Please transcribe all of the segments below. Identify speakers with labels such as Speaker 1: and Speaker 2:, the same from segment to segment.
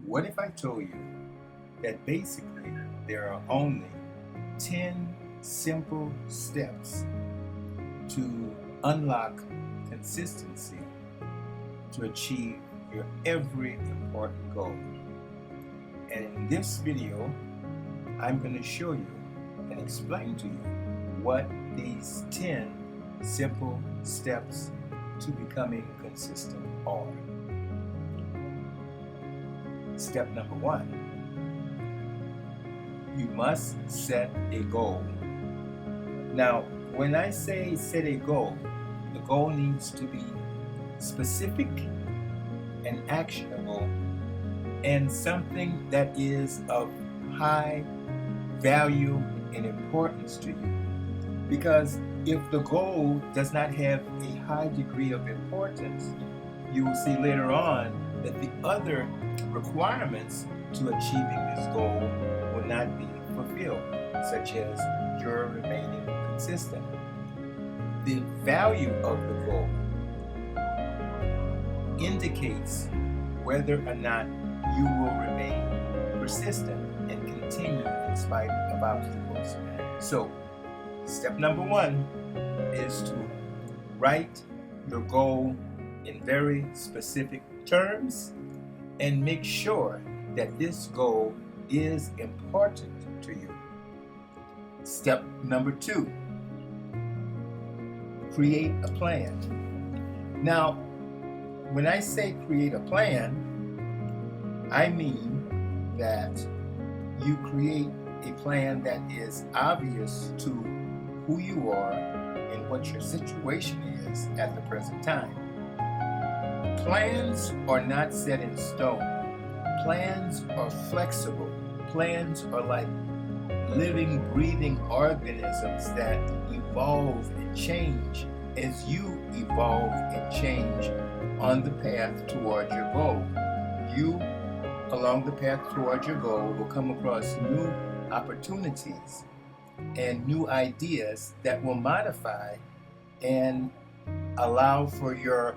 Speaker 1: What if I told you that basically there are only 10 simple steps to unlock consistency to achieve your every important goal? And in this video, I'm going to show you and explain to you what these 10 simple steps to becoming consistent are. Step number 1, you must set a goal. Now, when I say set a goal, the goal needs to be specific and actionable and something that is of high value and importance to you. Because if the goal does not have a high degree of importance, you will see later on that the other requirements to achieving this goal will not be fulfilled, such as your remaining consistent. The value of the goal indicates whether or not you will remain persistent and continue in spite of obstacles. So, step number 1 is to write your goal in very specific terms and make sure that this goal is important to you. Step number 2, create a plan. Now, when I say create a plan, I mean that you create a plan that is obvious to who you are and what your situation is at the present time. Plans are not set in stone. Plans are flexible. Plans are like living, breathing organisms that evolve and change as you evolve and change on the path toward your goal. You, along the path toward your goal, will come across new opportunities and new ideas that will modify and allow for your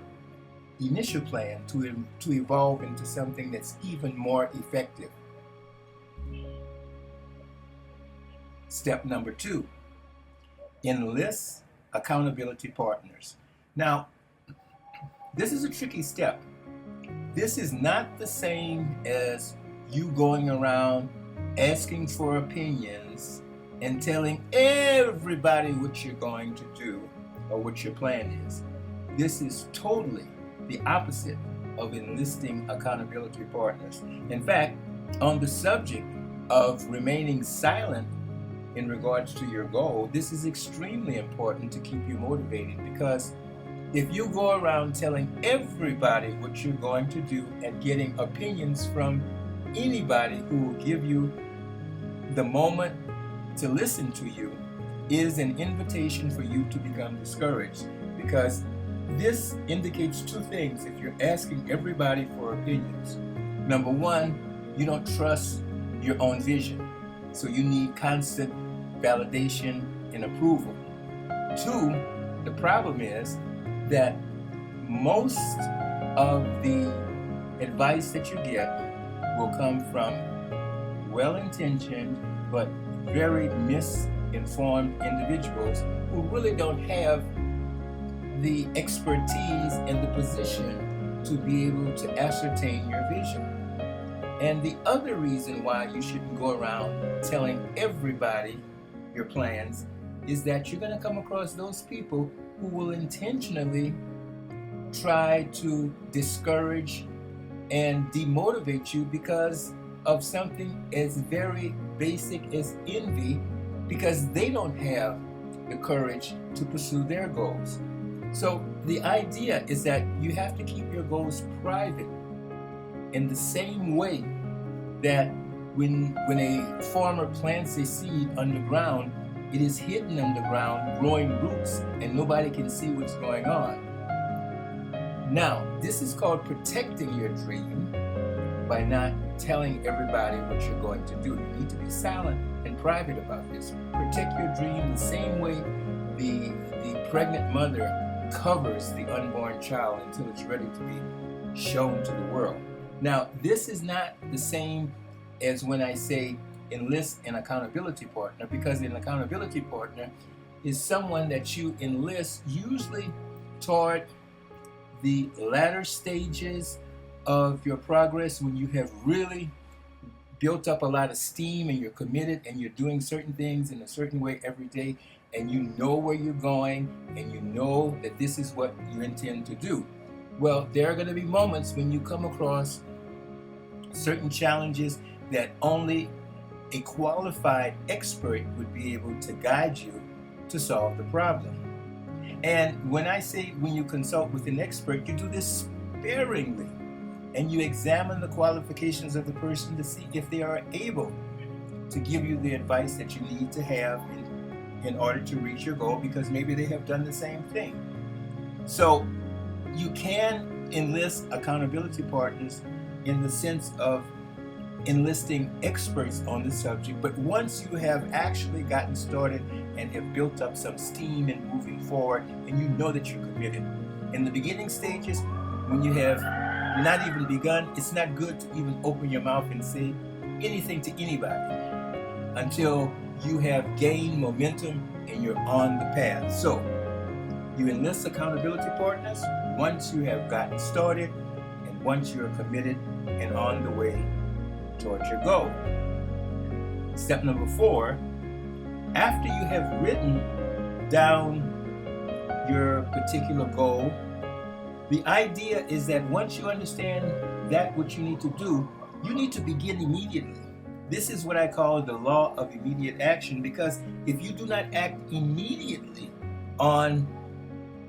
Speaker 1: initial plan to evolve into something that's even more effective. Step number 2, enlist accountability partners. Now, this is a tricky step. This is not the same as you going around asking for opinions and telling everybody what you're going to do or what your plan is. This is totally the opposite of enlisting accountability partners. In fact, on the subject of remaining silent in regards to your goal, this is extremely important to keep you motivated, because if you go around telling everybody what you're going to do and getting opinions from anybody who will give you the moment to listen to you, is an invitation for you to become discouraged, because this indicates 2 things if you're asking everybody for opinions. Number 1, you don't trust your own vision, so you need constant validation and approval. 2, the problem is that most of the advice that you get will come from well-intentioned but very misinformed individuals who really don't have the expertise and the position to be able to ascertain your vision. And the other reason why you shouldn't go around telling everybody your plans is that you're going to come across those people who will intentionally try to discourage and demotivate you because of something as very basic as envy, because they don't have the courage to pursue their goals. So the idea is that you have to keep your goals private, in the same way that when a farmer plants a seed underground, it is hidden underground, growing roots, and nobody can see what's going on. Now, this is called protecting your dream by not telling everybody what you're going to do. You need to be silent and private about this. Protect your dream the same way the pregnant mother covers the unborn child until it's ready to be shown to the world. Now, this is not the same as when I say enlist an accountability partner, because an accountability partner is someone that you enlist usually toward the latter stages of your progress, when you have really built up a lot of steam and you're committed and you're doing certain things in a certain way every day, and you know where you're going and you know that this is what you intend to do. Well, there are going to be moments when you come across certain challenges that only a qualified expert would be able to guide you to solve the problem. And when I say when you consult with an expert, you do this sparingly, and you examine the qualifications of the person to see if they are able to give you the advice that you need to have in order to reach your goal, because maybe they have done the same thing. So you can enlist accountability partners in the sense of enlisting experts on the subject, but once you have actually gotten started and have built up some steam and moving forward, and you know that you're committed. In the beginning stages, when you have not even begun, it's not good to even open your mouth and say anything to anybody until you have gained momentum and you're on the path. So you enlist accountability partners once you have gotten started and once you're committed and on the way towards your goal. Step number 4, after you have written down your particular goal, the idea is that once you understand that what you need to do, you need to begin immediately. This is what I call the law of immediate action, because if you do not act immediately on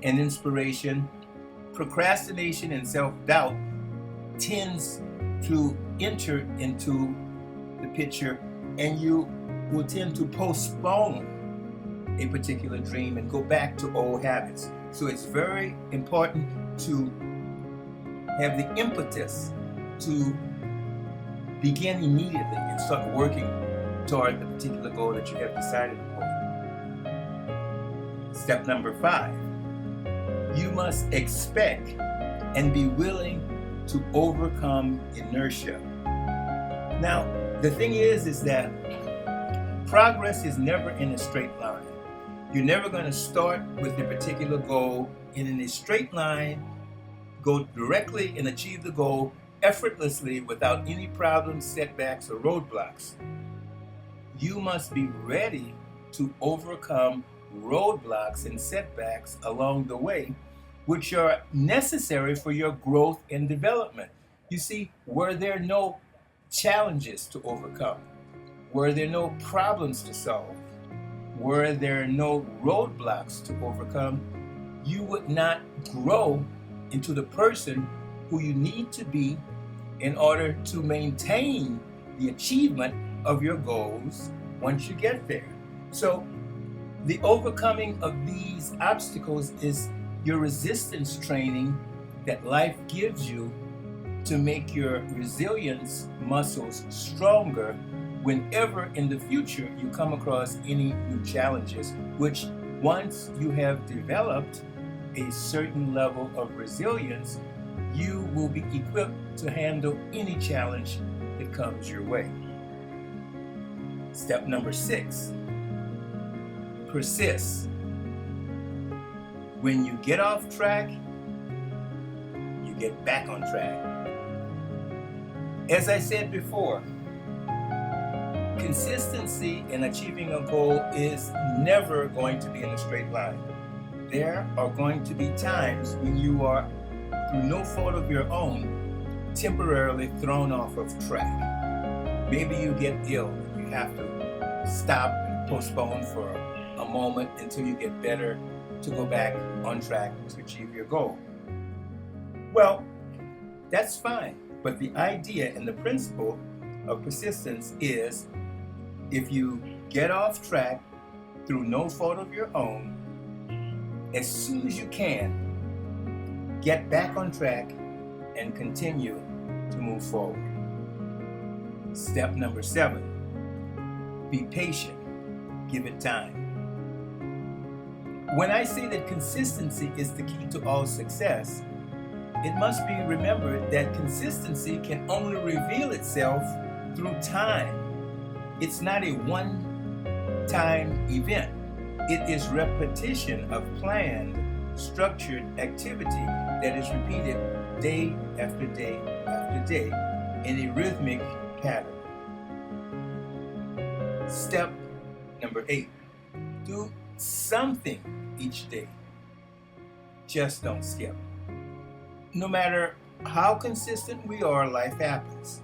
Speaker 1: an inspiration, procrastination and self-doubt tends to enter into the picture, and you will tend to postpone a particular dream and go back to old habits. So it's very important to have the impetus to begin immediately and start working toward the particular goal that you have decided upon. Step number 5, you must expect and be willing to overcome inertia. Now, the thing is that progress is never in a straight line. You're never going to start with a particular goal and in a straight line go directly and achieve the goal effortlessly without any problems, setbacks, or roadblocks. You must be ready to overcome roadblocks and setbacks along the way, which are necessary for your growth and development. You see, were there no challenges to overcome, were there no problems to solve, were there no roadblocks to overcome, you would not grow into the person who you need to be in order to maintain the achievement of your goals once you get there. So the overcoming of these obstacles is your resistance training that life gives you to make your resilience muscles stronger whenever in the future you come across any new challenges, which once you have developed a certain level of resilience, you will be equipped to handle any challenge that comes your way. Step number 6, persist. When you get off track, you get back on track. As I said before, consistency in achieving a goal is never going to be in a straight line. There are going to be times when you are, through no fault of your own, temporarily thrown off of track. Maybe you get ill and you have to stop and postpone for a moment until you get better to go back on track to achieve your goal. Well, that's fine, but the idea and the principle of persistence is, if you get off track through no fault of your own, as soon as you can, get back on track and continue to move forward. Step number 7, be patient, give it time. When I say that consistency is the key to all success, it must be remembered that consistency can only reveal itself through time. It's not a one-time event. It is repetition of planned, structured activity that is repeated day after day after day in a rhythmic pattern. Step number 8. Do something each day. Just don't skip. No matter how consistent we are, life happens.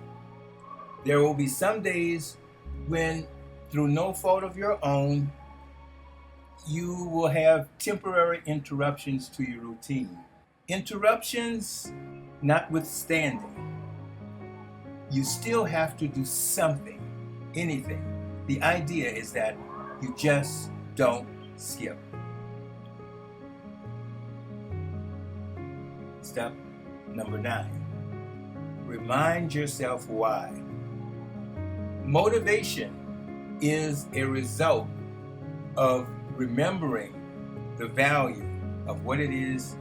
Speaker 1: There will be some days when, through no fault of your own, you will have temporary interruptions to your routine. Interruptions notwithstanding, you still have to do something, anything. The idea is that you just don't skip. Step number 9. Remind yourself why. Motivation is a result of remembering the value of what it is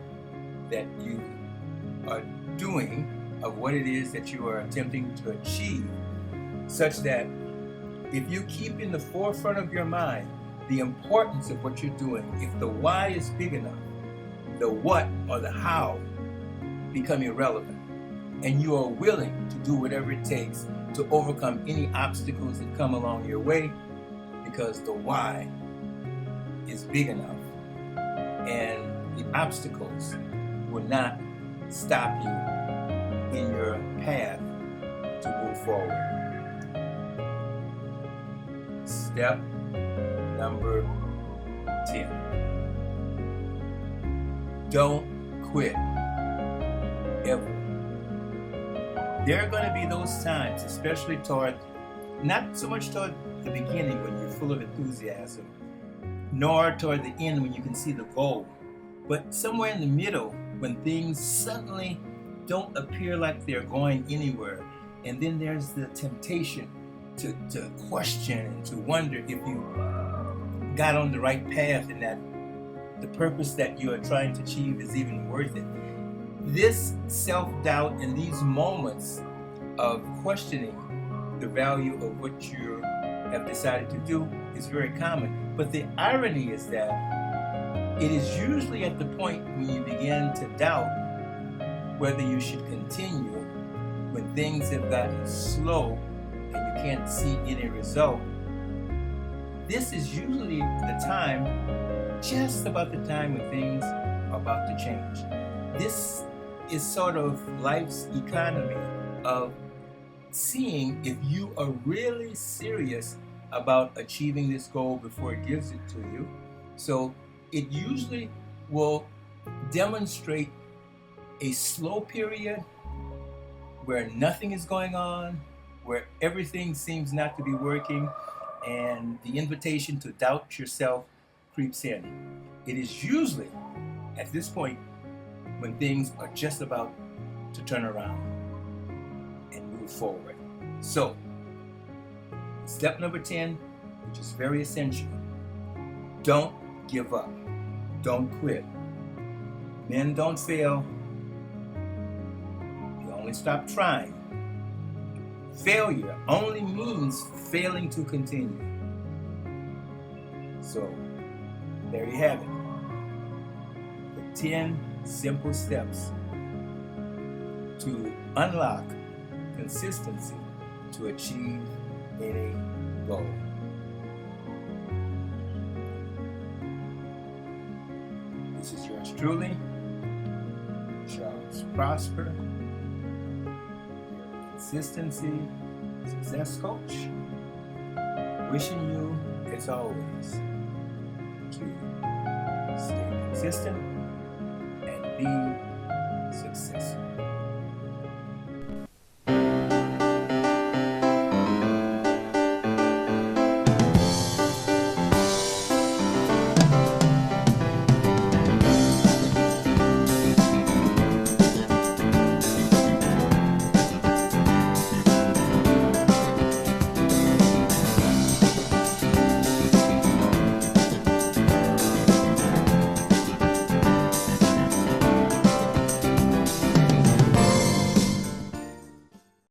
Speaker 1: that you are doing, of what it is that you are attempting to achieve, such that if you keep in the forefront of your mind the importance of what you're doing, if the why is big enough, the what or the how become irrelevant, and you are willing to do whatever it takes to overcome any obstacles that come along your way, because the why is big enough and the obstacles will not stop you in your path to move forward. Step number 10. Don't quit ever. There are going to be those times, especially not so much toward the beginning when you're full of enthusiasm, nor toward the end when you can see the goal, but somewhere in the middle when things suddenly don't appear like they're going anywhere, and then there's the temptation to question and to wonder if you got on the right path and that the purpose that you are trying to achieve is even worth it. This self-doubt and these moments of questioning the value of what you have decided to do is very common. But the irony is that it is usually at the point when you begin to doubt whether you should continue, when things have gotten slow and you can't see any result. This is usually the time, just about the time when things are about to change. This is sort of life's economy of seeing if you are really serious about achieving this goal before it gives it to you. So it usually will demonstrate a slow period where nothing is going on, where everything seems not to be working, and the invitation to doubt yourself creeps in. It is usually at this point when things are just about to turn around and move forward. So, step number 10, which is very essential, don't give up. Don't quit. Men don't fail. You only stop trying. Failure only means failing to continue. So, there you have it. The 10 simple steps to unlock consistency to achieve any goal. This is yours truly, Charles Prosper, your consistency success coach, wishing you, as always, to stay consistent and be successful.